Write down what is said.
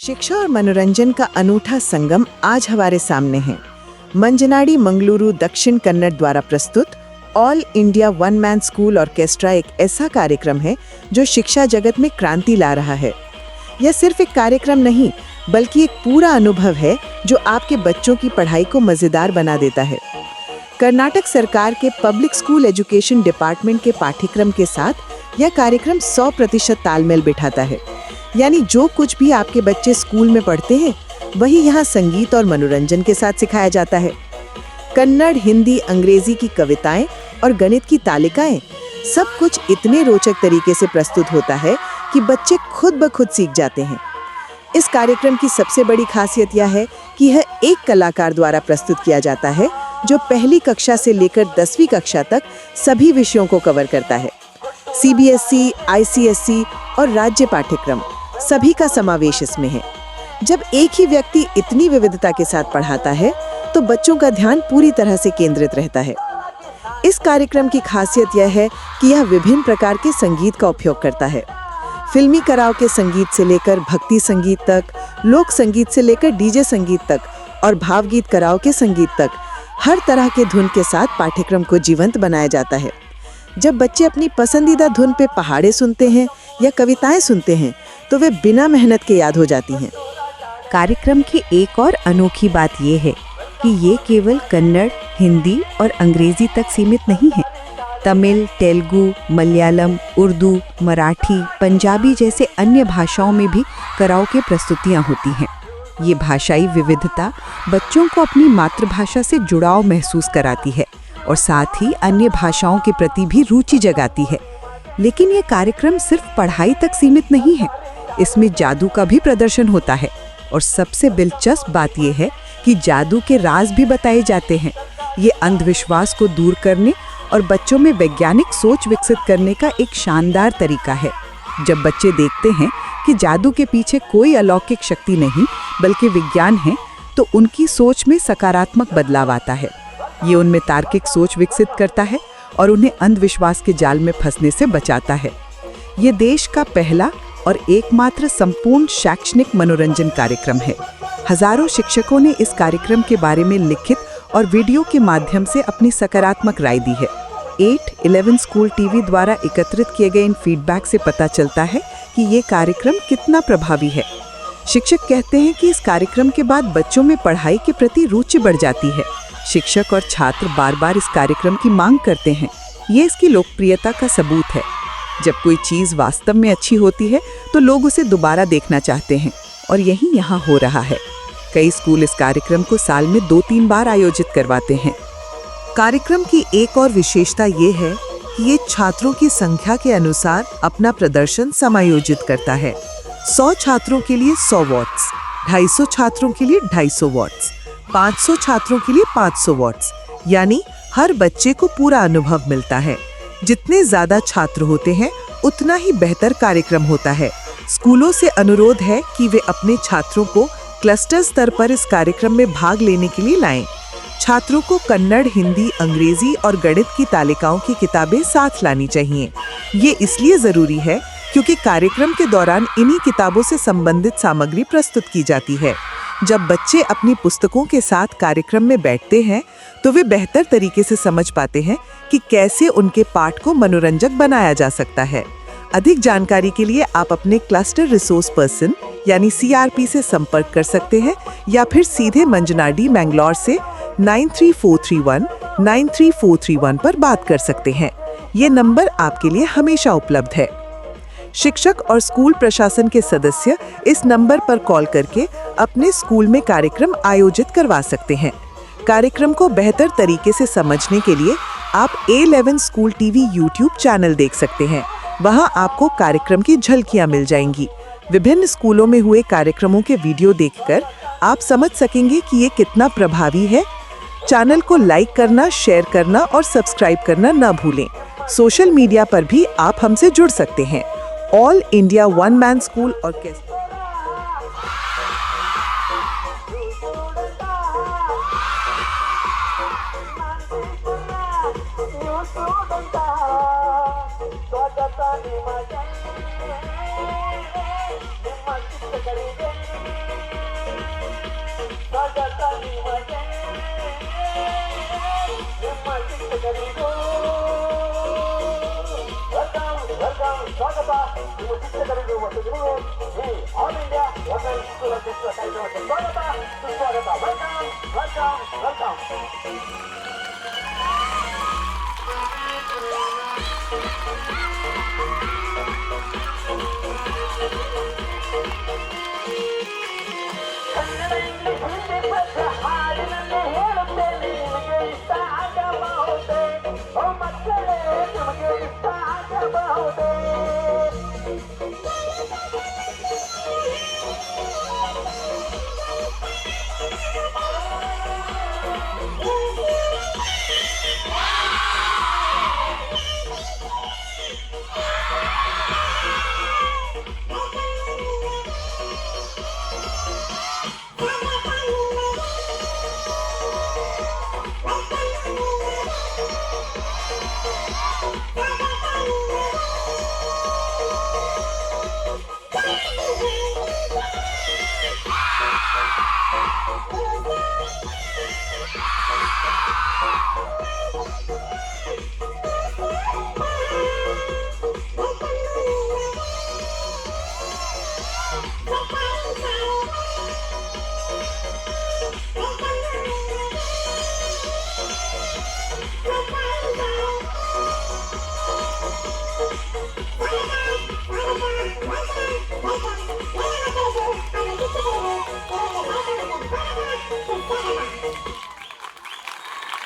शिक्षा और मनोरंजन का अनूठा संगम आज हमारे सामने है। मंजनाडी मंगलुरु दक्षिण कन्नड़ द्वारा प्रस्तुत all India one man school orchestra एक ऐसा कार्यक्रम है जो शिक्षा जगत में क्रांति ला रहा है। यह सिर्फ एक कार्यक्रम नहीं बल्कि एक पूरा अनुभव है जो आपके बच्चों की पढ़ाई को मजेदार बना देता है। कर्नाटक सरकार के पब्लिक स्कूल एजुकेशन डिपार्टमेंट के पाठ्यक्रम के साथ यह कार्यक्रम 100% तालमेल बिठाता है। यानी जो कुछ भी आपके बच्चे स्कूल में पढ़ते हैं वही यहाँ संगीत और मनोरंजन के साथ सिखाया जाता है। कन्नड़, हिंदी, अंग्रेजी की कविताएं और गणित की तालिकाएं, सब कुछ इतने रोचक तरीके से प्रस्तुत होता है कि बच्चे खुद ब खुद सीख जाते हैं। इस कार्यक्रम की सबसे बड़ी खासियत यह है कि यह एक कलाकार द्वारा प्रस्तुत किया जाता है जो पहली कक्षा से लेकर 10वीं कक्षा तक सभी विषयों को कवर करता है। CBSE, ICSE और राज्य पाठ्यक्रम सभी का समावेश इसमें है। जब एक ही व्यक्ति इतनी विविधता के साथ पढ़ाता है तो बच्चों का ध्यान पूरी तरह से केंद्रित रहता है। इस कार्यक्रम की खासियत यह है कि यह विभिन्न प्रकार के संगीत का उपयोग करता है। फिल्मी कराओके संगीत से लेकर भक्ति संगीत तक, लोक संगीत से लेकर डीजे संगीत तक और भावगीत कराओके संगीत तक, हर तरह के धुन के साथ पाठ्यक्रम को जीवंत बनाया जाता है। जब बच्चे अपनी पसंदीदा धुन पे पहाड़े सुनते हैं या कविताएं सुनते हैं तो वे बिना मेहनत के याद हो जाती हैं। कार्यक्रम की एक और अनोखी बात यह है कि ये केवल कन्नड़, हिंदी और अंग्रेजी तक सीमित नहीं है। तमिल, तेलुगु, मलयालम, उर्दू, मराठी, पंजाबी जैसे अन्य भाषाओं में भी कराओके प्रस्तुतियां होती हैं। ये भाषाई विविधता बच्चों को अपनी मातृभाषा से जुड़ाव महसूस कराती है और साथ ही अन्य भाषाओं के प्रति भी रुचि जगाती है। लेकिन ये कार्यक्रम सिर्फ पढ़ाई तक सीमित नहीं है, इसमें जादू का भी प्रदर्शन होता है और सबसे दिलचस्प बात यह है कि जादू के राज भी बताए जाते हैं। ये अंधविश्वास को दूर करने और बच्चों में वैज्ञानिक सोच विकसित करने का एक शानदार तरीका है। जब बच्चे देखते हैं कि जादू के पीछे कोई अलौकिक शक्ति नहीं बल्कि विज्ञान है तो उनकी सोच में सकारात्मक बदलाव आता है। ये उनमें तार्किक सोच विकसित करता है और उन्हें अंधविश्वास के जाल में फंसने से बचाता है। ये देश का पहला और एकमात्र संपूर्ण शैक्षणिक मनोरंजन कार्यक्रम है। हजारों शिक्षकों ने इस कार्यक्रम के बारे में लिखित और वीडियो के माध्यम से अपनी सकारात्मक राय दी है। 8-11 स्कूल टीवी द्वारा एकत्रित किए गए इन फीडबैक से पता चलता है कि ये कार्यक्रम कितना प्रभावी है। शिक्षक कहते हैं कि इस कार्यक्रम के बाद बच्चों में पढ़ाई के प्रति रुचि बढ़ जाती है। शिक्षक और छात्र बार बार इस कार्यक्रम की मांग करते हैं। ये इसकी लोकप्रियता का सबूत है। जब कोई चीज़ वास्तव में अच्छी होती है तो लोग उसे दोबारा देखना चाहते हैं और यही यहाँ हो रहा है। कई स्कूल इस कार्यक्रम को साल में 2-3 बार आयोजित करवाते हैं। कार्यक्रम की एक और विशेषता ये है कि ये छात्रों की संख्या के अनुसार अपना प्रदर्शन समायोजित करता है। 100 छात्रों के लिए 100 वॉट्स, 250 छात्रों के लिए 250 वॉट्स, 500 छात्रों के लिए 500 वॉट्स, यानी हर बच्चे को पूरा अनुभव मिलता है। जितने ज्यादा छात्र होते हैं उतना ही बेहतर कार्यक्रम होता है। स्कूलों से अनुरोध है कि वे अपने छात्रों को क्लस्टर स्तर पर इस कार्यक्रम में भाग लेने के लिए लाएं। छात्रों को कन्नड़, हिंदी, अंग्रेजी और गणित की तालिकाओं की किताबें साथ लानी चाहिए। ये इसलिए जरूरी है क्योंकि कार्यक्रम के दौरान इन्हीं किताबों से संबंधित सामग्री प्रस्तुत की जाती है। जब बच्चे अपनी पुस्तकों के साथ कार्यक्रम में बैठते हैं तो वे बेहतर तरीके से समझ पाते हैं कि कैसे उनके पाठ को मनोरंजक बनाया जा सकता है। अधिक जानकारी के लिए आप अपने क्लस्टर रिसोर्स पर्सन यानी CRP से संपर्क कर सकते हैं या फिर सीधे मंजनाडी मैंगलोर से 9343193431 पर बात कर सकते हैं। ये नंबर आपके लिए हमेशा उपलब्ध है। शिक्षक और स्कूल प्रशासन के सदस्य इस नंबर पर कॉल करके अपने स्कूल में कार्यक्रम आयोजित करवा सकते हैं। कार्यक्रम को बेहतर तरीके से समझने के लिए आप A11 school TV YouTube channel देख सकते हैं। वहां आपको कार्यक्रम की झलकियां मिल जाएंगी। विभिन्न स्कूलों में हुए कार्यक्रमों के वीडियो देखकर आप समझ सकेंगे कि ये कितना प्रभावी है। चैनल को लाइक करना, शेयर करना और सब्सक्राइब करना न भूलें। सोशल मीडिया पर भी आप हमसे जुड़ सकते हैं। All India one man school orchestra ನಿಮ್ಮ ಚಿತ್ತ ಕಡೆಗೆ ವೀಕ್ಷಕರಿಗೂ ಮತ್ತು ನಿಮಗೂ ಈ all India one school orchestra ಕಾರ್ಯಕ್ರಮಕ್ಕೆ ಸ್ವಾಗತ ಸುಸ್ವಾಗತ. Welcome welcome welcome. Kannada English Hindi ಪದ್ಯ ಹಾಡಿನಲ್ಲಿ ಹೇಳುತ್ತೇನೆ